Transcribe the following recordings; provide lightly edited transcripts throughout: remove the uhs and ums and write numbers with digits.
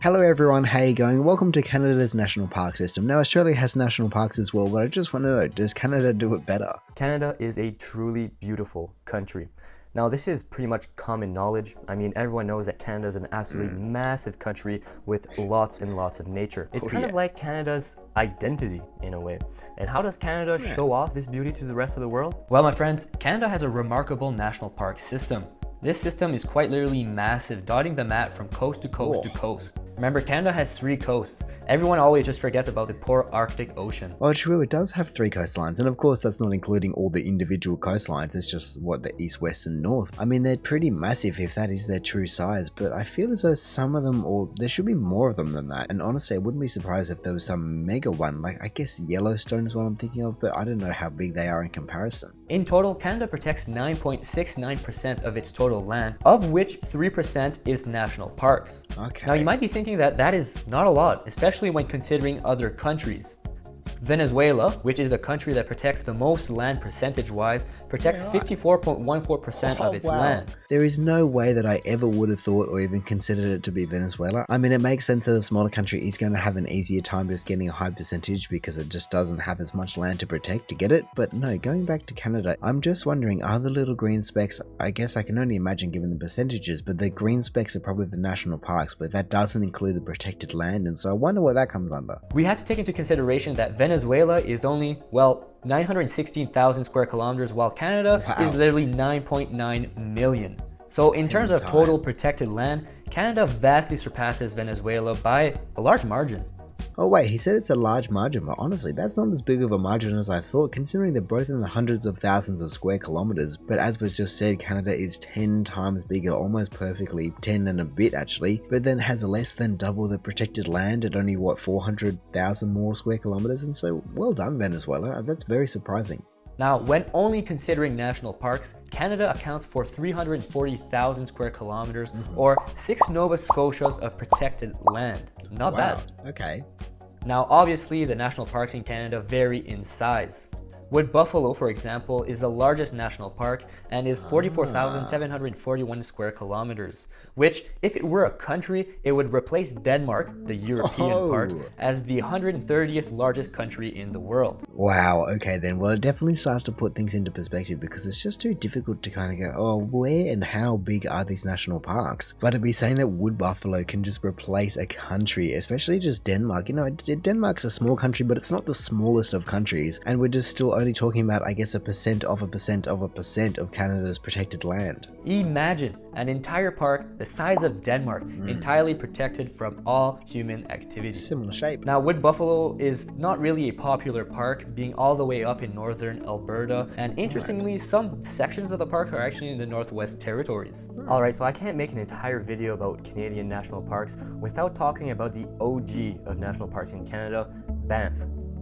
Hello everyone, how you going? Welcome to Canada's national park system. Now Australia has national parks as well, but I just want to know, does Canada do it better? Canada is a truly beautiful country. Now, this is pretty much common knowledge. I mean, everyone knows that Canada is an absolutely massive country with lots and lots of nature. It's kind of like Canada's identity in a way. And how does Canada show off this beauty to the rest of the world? Well, my friends, Canada has a remarkable national park system. This system is quite literally massive, dotting the map from coast to coast to coast. Remember, Canada has 3 coasts. Everyone always just forgets about the poor Arctic Ocean. Oh, true, it does have 3 coastlines, and of course that's not including all the individual coastlines, it's just, the east, west, and north. I mean, they're pretty massive if that is their true size, but I feel as though some of them, or there should be more of them than that, and honestly, I wouldn't be surprised if there was some mega one, like I guess Yellowstone is what I'm thinking of, but I don't know how big they are in comparison. In total, Canada protects 9.69% of its total land, of which 3% is national parks. Okay. Now, you might be thinking that is not a lot, especially when considering other countries. Venezuela, which is the country that protects the most land percentage-wise, protects 54.14% of its land. There is no way that I ever would have thought or even considered it to be Venezuela. I mean, it makes sense that a smaller country is going to have an easier time just getting a high percentage because it just doesn't have as much land to protect to get it. But no, going back to Canada, I'm just wondering, are the little green specks, I guess I can only imagine given the percentages, but the green specks are probably the national parks, but that doesn't include the protected land, and so I wonder what that comes under. We have to take into consideration that Venezuela is only, 916,000 square kilometers, while Canada is literally 9.9 million. So in terms of total protected land, Canada vastly surpasses Venezuela by a large margin. Oh wait, he said it's a large margin, but honestly, that's not as big of a margin as I thought, considering they're both in the hundreds of thousands of square kilometers. But as was just said, Canada is 10 times bigger, almost perfectly, 10 and a bit actually, but then has less than double the protected land at only 400,000 more square kilometers, and so well done Venezuela, that's very surprising. Now, when only considering national parks, Canada accounts for 340,000 square kilometers or 6 Nova Scotias of protected land. Not bad. Okay. Now, obviously, the national parks in Canada vary in size. Wood Buffalo, for example, is the largest national park and is 44,741 square kilometers, which, if it were a country, it would replace Denmark, the European part, as the 130th largest country in the world. Wow, okay then, well it definitely starts to put things into perspective because it's just too difficult to kind of go, oh, where and how big are these national parks? But to be saying that Wood Buffalo can just replace a country, especially just Denmark, Denmark's a small country, but it's not the smallest of countries, and we're just still only talking about, I guess, a percent of a percent of a percent of Canada's protected land. Imagine an entire park the size of Denmark, entirely protected from all human activity. Similar shape. Now, Wood Buffalo is not really a popular park, being all the way up in northern Alberta, and interestingly, some sections of the park are actually in the Northwest Territories. Alright, so I can't make an entire video about Canadian national parks without talking about the OG of national parks in Canada, Banff.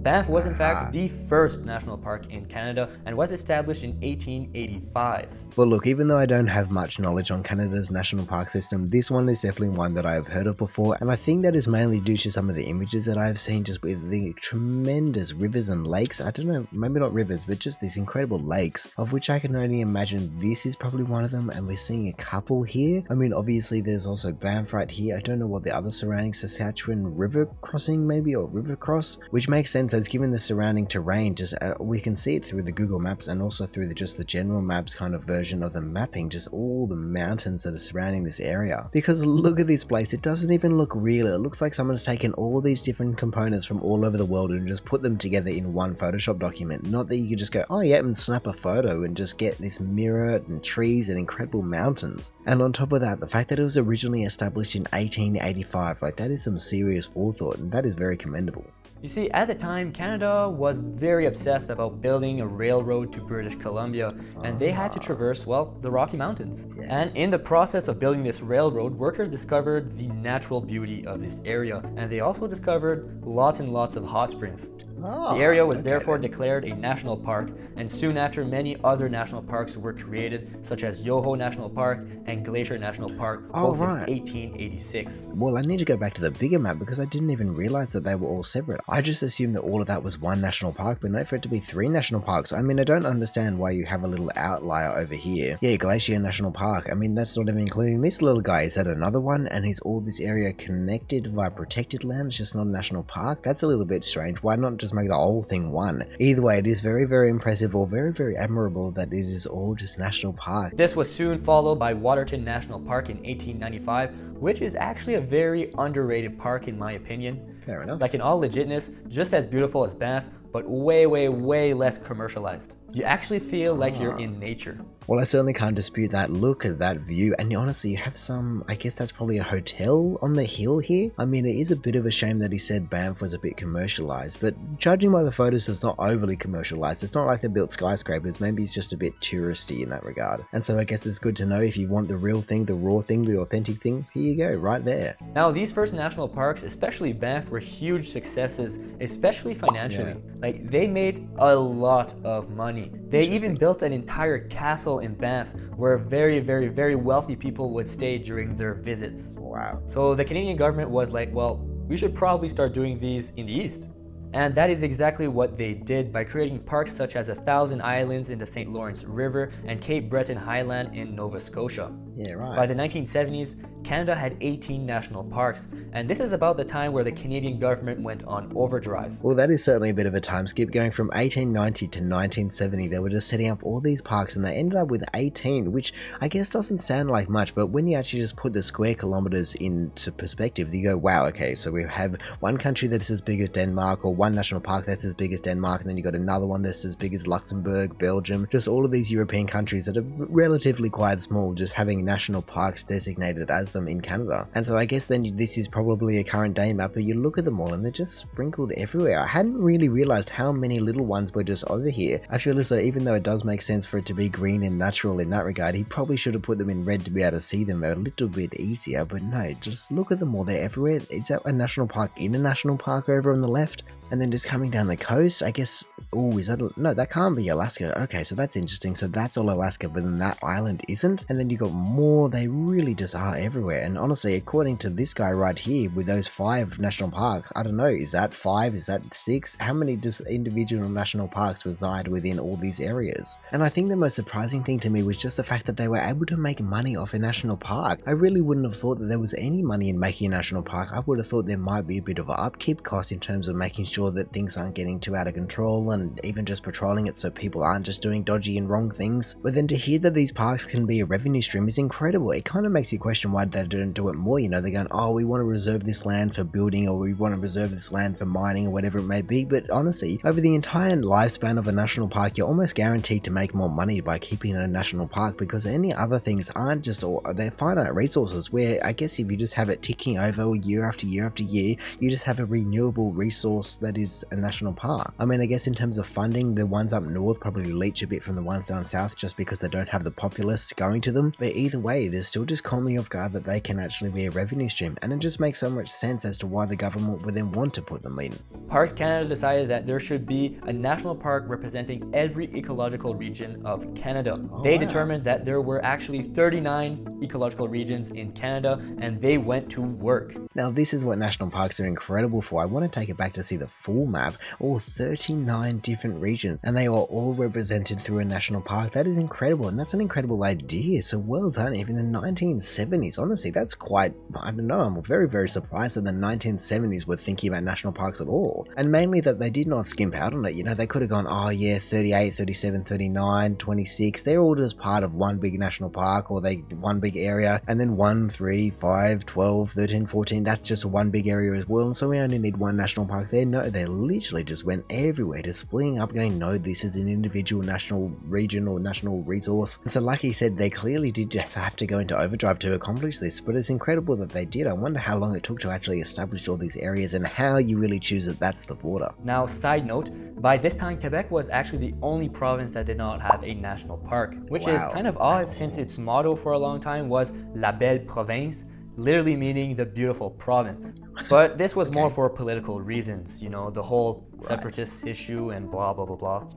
Banff was in fact the first national park in Canada and was established in 1885. Well look, even though I don't have much knowledge on Canada's national park system, this one is definitely one that I have heard of before, and I think that is mainly due to some of the images that I've seen just with the tremendous rivers and lakes. I don't know, maybe not rivers, but just these incredible lakes, of which I can only imagine this is probably one of them, and we're seeing a couple here. I mean, obviously there's also Banff right here. I don't know what the other surrounding Saskatchewan river crossing maybe, or river cross, which makes sense as given the surrounding terrain, just we can see it through the Google Maps and also through just the general maps kind of version of the mapping, just all the mountains that are surrounding this area. Because look at this place, it doesn't even look real. It looks like someone's taken all these different components from all over the world and just put them together in one Photoshop document. Not that you can just go, oh yeah, and snap a photo and just get this mirror and trees and incredible mountains. And on top of that, the fact that it was originally established in 1885, like that is some serious forethought, and that is very commendable. You see, at the time, Canada was very obsessed about building a railroad to British Columbia, and they had to traverse, the Rocky Mountains. Yes. And in the process of building this railroad, workers discovered the natural beauty of this area, and they also discovered lots and lots of hot springs. The area was okay therefore then. declared a national park, and soon after many other national parks were created, such as Yoho National Park and Glacier National Park, both in Right. 1886. Well, I need to go back to the bigger map because I didn't even realize that they were all separate. I just assumed that all of that was one national park, but no, for it to be 3 national parks. I mean, I don't understand why you have a little outlier over here. Yeah, Glacier National Park. I mean, that's not even including this little guy. Is that another one? And is all this area connected via protected land? It's just not a national park? That's a little bit strange. Why not just make the whole thing one? Either way, it is very, very impressive or very, very admirable that it is all just national park. This was soon followed by Waterton National Park in 1895, which is actually a very underrated park in my opinion. Fair enough. Like in all legitness, just as beautiful as Banff, but way, way, way less commercialized. You actually feel like you're in nature. Well, I certainly can't dispute that look at that view, and honestly, you have some, I guess that's probably a hotel on the hill here. I mean, it is a bit of a shame that he said Banff was a bit commercialized, but judging by the photos, it's not overly commercialized. It's not like they built skyscrapers, maybe it's just a bit touristy in that regard. And so I guess it's good to know if you want the real thing, the raw thing, the authentic thing, here you go, right there. Now, these first national parks, especially Banff, were huge successes, especially financially. Yeah. Like, they made a lot of money. They even built an entire castle in Banff where very, very, very wealthy people would stay during their visits. Wow. So the Canadian government was like, well, we should probably start doing these in the East. And that is exactly what they did by creating parks such as 1,000 Islands in the St. Lawrence River and Cape Breton Highland in Nova Scotia. Yeah, right. By the 1970s, Canada had 18 national parks, and this is about the time where the Canadian government went on overdrive. Well, that is certainly a bit of a time skip. Going from 1890 to 1970, they were just setting up all these parks and they ended up with 18, which I guess doesn't sound like much, but when you actually just put the square kilometers into perspective, you go, wow, okay, so we have one country that's as big as Denmark, or one national park that's as big as Denmark, and then you got another one that's as big as Luxembourg, Belgium, just all of these European countries that are relatively quite small, just having national parks designated as them in Canada. And so I guess then this is probably a current day map, but you look at them all and they're just sprinkled everywhere. I hadn't really realized how many little ones were just over here. I feel as though even though it does make sense for it to be green and natural in that regard, he probably should have put them in red to be able to see them a little bit easier, but no, just look at them all, they're everywhere. Is that a national park in a national park over on the left? And then just coming down the coast, I guess, oh, is that, no, that can't be Alaska. Okay, so that's interesting. So that's all Alaska, but then that island isn't. And then you got more, they really just are everywhere. And honestly, according to this guy right here, with those 5 national parks, I don't know, is that 5? Is that 6? How many just individual national parks reside within all these areas? And I think the most surprising thing to me was just the fact that they were able to make money off a national park. I really wouldn't have thought that there was any money in making a national park. I would have thought there might be a bit of an upkeep cost in terms of making sure that things aren't getting too out of control and even just patrolling it so people aren't just doing dodgy and wrong things. But then to hear that these parks can be a revenue stream is incredible. It kind of makes you question why they don't do it more. You know, they're going, oh, we want to reserve this land for building, or we want to reserve this land for mining, or whatever it may be. But honestly, over the entire lifespan of a national park, you're almost guaranteed to make more money by keeping it a national park, because any other things aren't just, or they're finite resources where I guess if you just have it ticking over year after year after year, you just have a renewable resource that is a national park. I mean, I guess in terms of funding, the ones up north probably leech a bit from the ones down south just because they don't have the populace going to them. But either way, it is still just caught me off guard that they can actually be a revenue stream, and it just makes so much sense as to why the government would then want to put them in. Parks Canada decided that there should be a national park representing every ecological region of Canada. They determined that there were actually 39 ecological regions in Canada, and they went to work. Now this is what national parks are incredible for. I want to take it back to see the full map, all 39 different regions, and they are all represented through a national park. That is incredible, and that's an incredible idea, so well done. Even in the 1970s, honestly, that's quite, I don't know, I'm very, very surprised that the 1970s were thinking about national parks at all, and mainly that they did not skimp out on it. You know, they could have gone, oh yeah, 38, 37, 39, 26, they're all just part of one big national park, or they one big area, and then 1, 3, 5, 12, 13, 14, that's just one big area as well, and so we only need one national park there. No, they literally just went everywhere, just splitting up, going, no, this is an individual national region or national resource. And so like he said, they clearly did just have to go into overdrive to accomplish this, but it's incredible that they did. I wonder how long it took to actually establish all these areas and how you really choose that that's the border. Now, side note, by this time, Quebec was actually the only province that did not have a national park, which is kind of odd since its motto for a long time was La Belle Province, literally meaning the beautiful province. But this was more for political reasons, you know, the whole separatist issue and blah blah blah blah.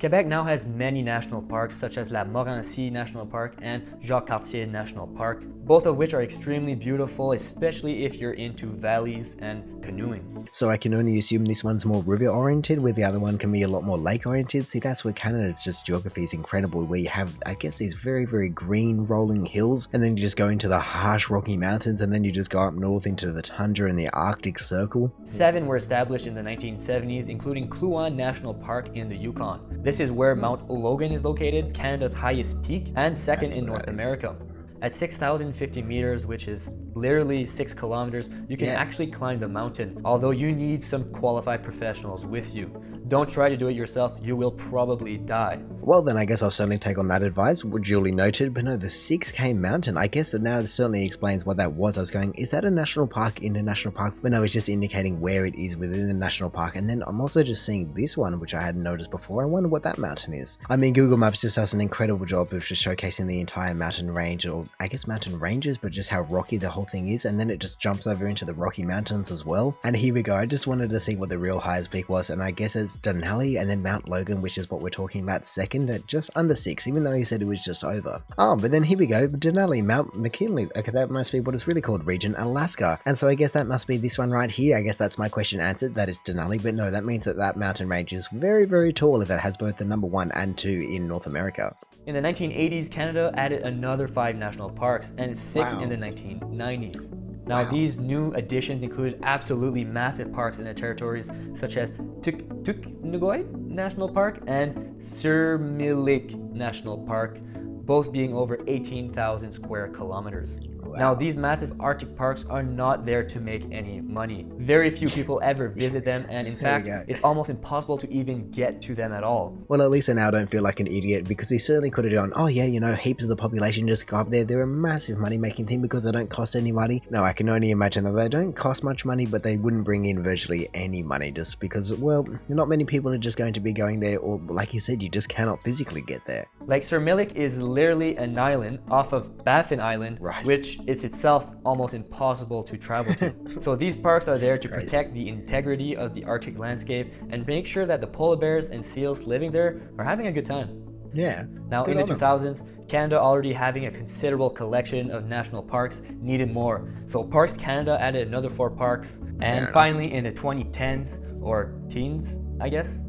Quebec now has many national parks such as La Morancy National Park and Jacques-Cartier National Park, both of which are extremely beautiful, especially if you're into valleys and canoeing. So I can only assume this one's more river oriented, where the other one can be a lot more lake oriented. See, that's where Canada's just geography is incredible, where you have, I guess, these very, very green rolling hills, and then you just go into the harsh Rocky Mountains, and then you just go up north into the tundra and the Arctic Circle. 7 were established in the 1970s, including Kluane National Park in the Yukon. This is where Mount Logan is located, Canada's highest peak, and second in North America. At 6,050 meters, which is literally 6 kilometers, you can actually climb the mountain, although you need some qualified professionals with you. Don't try to do it yourself, you will probably die. Well then, I guess I'll certainly take on that advice, duly noted. But no, the 6K mountain, I guess that now it certainly explains what that was. I was going, is that a national park in a national park? But no, it's just indicating where it is within the national park. And then I'm also just seeing this one, which I hadn't noticed before. I wonder what that mountain is. I mean, Google Maps just does an incredible job of just showcasing the entire mountain range, or I guess mountain ranges, but just how rocky the whole thing is. And then it just jumps over into the Rocky Mountains as well. And here we go. I just wanted to see what the real highest peak was, and I guess it's Denali and then Mount Logan, which is what we're talking about, second at just under 6, even though he said it was just over. Oh, but then here we go, Denali, Mount McKinley. Okay, that must be what it's really called, Region Alaska. And so I guess that must be this one right here. I guess that's my question answered. That is Denali, but no, that means that that mountain range is very, very tall if it has both the number 1 and 2 in North America. In the 1980s, Canada added another 5 national parks, and 6 in the 1990s. Now, these new additions included absolutely massive parks in the territories such as Tuktoyaktuk National Park and Surmilik National Park, both being over 18,000 square kilometers. Now, these massive Arctic parks are not there to make any money. Very few people ever visit them, and in fact, it's almost impossible to even get to them at all. Well, at least I now don't feel like an idiot, because we certainly could have gone, oh yeah, you know, heaps of the population just go up there. They're a massive money-making thing because they don't cost any money. No, I can only imagine that they don't cost much money, but they wouldn't bring in virtually any money just because, well, not many people are just going to be going there, or like you said, you just cannot physically get there. Like, Surmilik is literally an island off of Baffin Island, which is itself almost impossible to travel to. So these parks are there to protect the integrity of the Arctic landscape and make sure that the polar bears and seals living there are having a good time. Yeah. Now, in the 2000s, Canada, already having a considerable collection of national parks, needed more. So Parks Canada added another 4 parks. And finally, in the 2010s, or teens, I guess?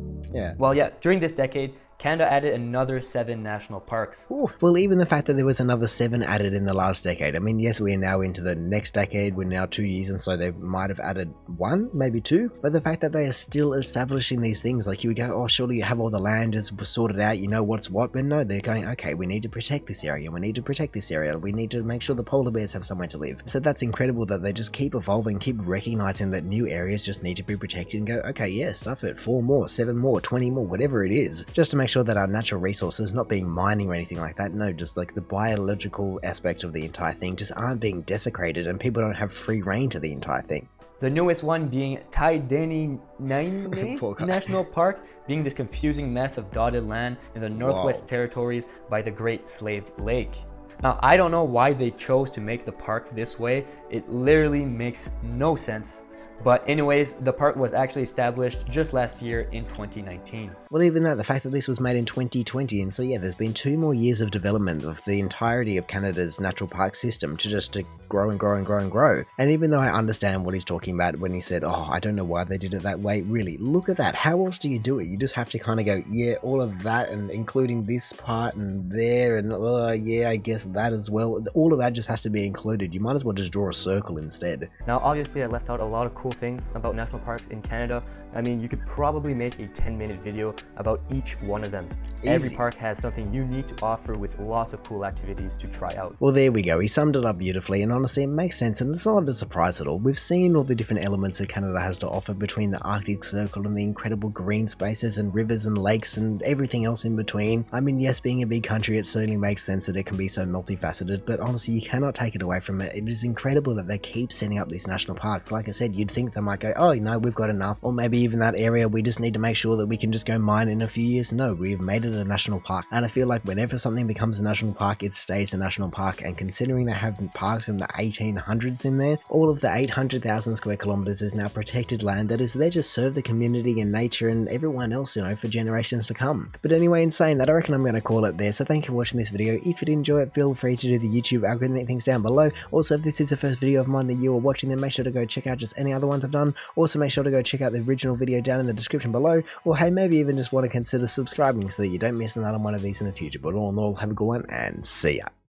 During this decade, Canada added another 7 national parks. Ooh, well, even the fact that there was another 7 added in the last decade. I mean, yes, we are now into the next decade. We're now 2 years, and so they might have added 1, maybe 2. But the fact that they are still establishing these things, like you would go, oh, surely you have all the land just sorted out, you know what's what. But no, they're going, okay, we need to protect this area. We need to protect this area. We need to make sure the polar bears have somewhere to live. So that's incredible that they just keep evolving, keep recognizing that new areas just need to be protected and go, okay, yeah, stuff it. 4 more, 7 more, 20 more, whatever it is, just to make sure that our natural resources, not being mining or anything like that, no, just like the biological aspect of the entire thing just aren't being desecrated, and people don't have free reign to the entire thing. The newest one being Taideni National Park, being this confusing mess of dotted land in the Northwest Territories by the Great Slave Lake. Now, I don't know why they chose to make the park this way. It literally makes no sense. But anyways, the park was actually established just last year in 2019. Well, even that, the fact that this was made in 2020, and so yeah, there's been 2 more years of development of the entirety of Canada's natural park system to grow and grow and grow and grow. And even though I understand what he's talking about when he said, oh, I don't know why they did it that way, really, look at that. How else do you do it? You just have to kind of go, yeah, all of that, and including this part and there, and yeah, I guess that as well. All of that just has to be included. You might as well just draw a circle instead. Now, obviously, I left out a lot of cool things about national parks in Canada. I mean, you could probably make a 10-minute video about each one of them. Easy. Every park has something unique to offer with lots of cool activities to try out. Well, there we go. He summed it up beautifully, and honestly, it makes sense, and it's not a surprise at all. We've seen all the different elements that Canada has to offer between the Arctic Circle and the incredible green spaces and rivers and lakes and everything else in between. I mean, yes, being a big country, it certainly makes sense that it can be so multifaceted, but honestly, you cannot take it away from it. It is incredible that they keep setting up these national parks. Like I said, you'd think they might go, oh, no, we've got enough, or maybe even that area, we just need to make sure that we can just go mine in a few years. No, we've made it a national park, and I feel like whenever something becomes a national park, it stays a national park, and considering they have parks in the 1800s in there. All of the 800,000 square kilometers is now protected land that is there to serve the community and nature and everyone else, for generations to come. But anyway, in saying that, I reckon I'm going to call it there. So thank you for watching this video. If you did enjoy it, feel free to do the YouTube algorithm things down below. Also, if this is the first video of mine that you are watching, then make sure to go check out just any other ones I've done. Also, make sure to go check out the original video down in the description below, or hey, maybe even just want to consider subscribing so that you don't miss out on one of these in the future. But all in all, have a good one and see ya.